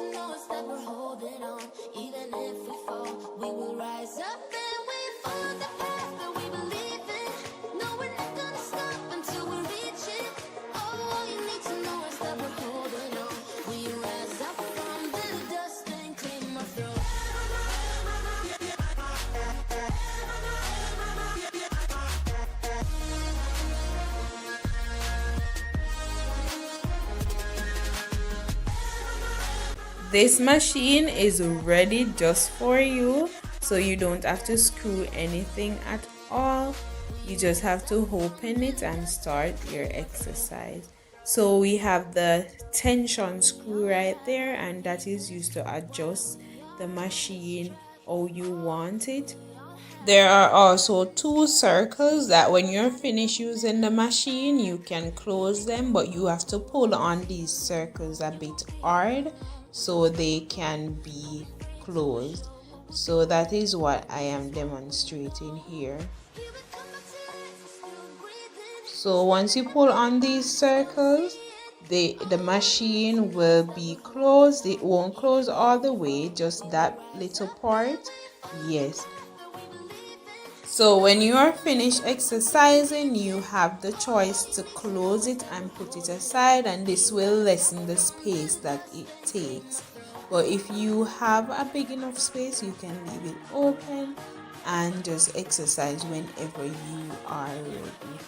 to know is that we're holding on. Even if we fall, we will rise up and we follow the path that we believe in. No, we're not gonna stop until we reach it. All you need to know is that we're holding on. We rise up from the dust and claim our throne. This machine is ready just for you, so you don't have to screw anything at all. You just have to open it and start your exercise. So we have the tension screw right there, and that is used to adjust the machine how you want it. There are also two circles that when you're finished using the machine, you can close them, but you have to pull on these circles a bit hard so they can be closed. So that is what I am demonstrating here. So once you pull on these circles, the machine will be closed. It won't close all the way, just that little part. Yes. So when you are finished exercising, you have the choice to close it and put it aside, and this will lessen the space that it takes. But if you have a big enough space, you can leave it open and just exercise whenever you are ready.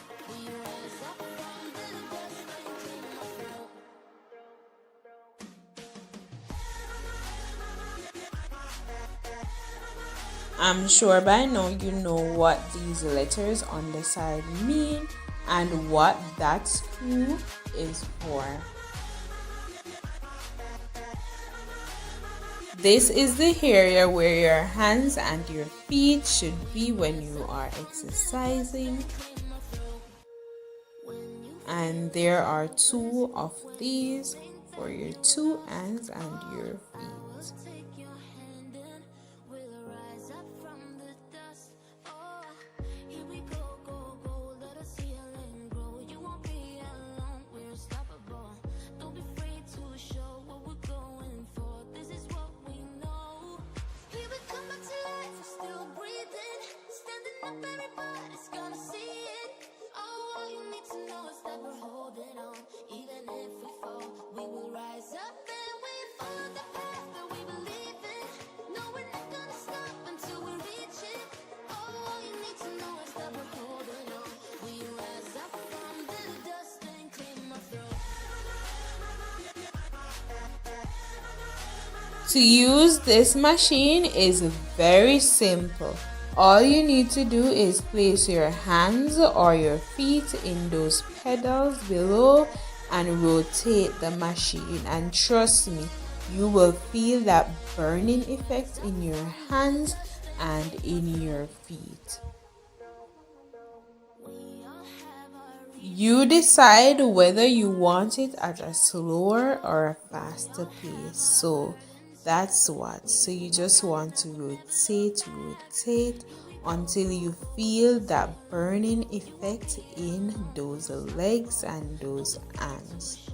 I'm sure by now you know what these letters on the side mean and what that screw is for. This is the area where your hands and your feet should be when you are exercising. And there are two of these for your two hands and your feet. Everybody's gonna see it. All you need to know is that we're holding on. Even if we fall, we will rise up and we follow the path that we believe in. No, we're not gonna stop until we reach it. All you need to know is that we're holding on. We rise up from the dust and claim our throne. To use this machine is very simple. All you need to do is place your hands or your feet in those pedals below and rotate the machine, and trust me, you will feel that burning effect in your hands and in your feet. You decide whether you want it at a slower or a faster pace. So that's what. So you just want to rotate until you feel that burning effect in those legs and those hands.